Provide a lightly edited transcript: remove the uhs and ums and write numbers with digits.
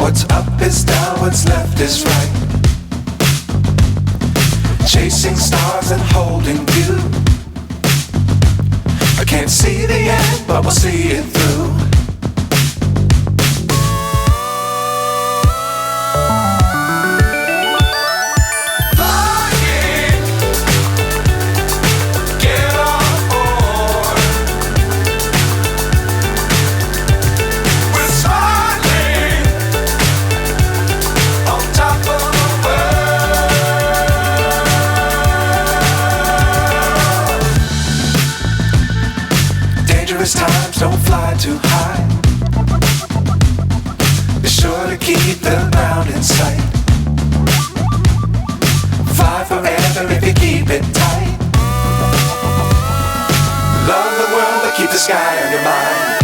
What's up is down, what's left is right. Chasing stars and holding you. I can't see the end, but we'll see it through. Times don't fly too high. Be sure to keep the ground in sight. Fly forever if you keep it tight. Love the world but keep the sky on your mind.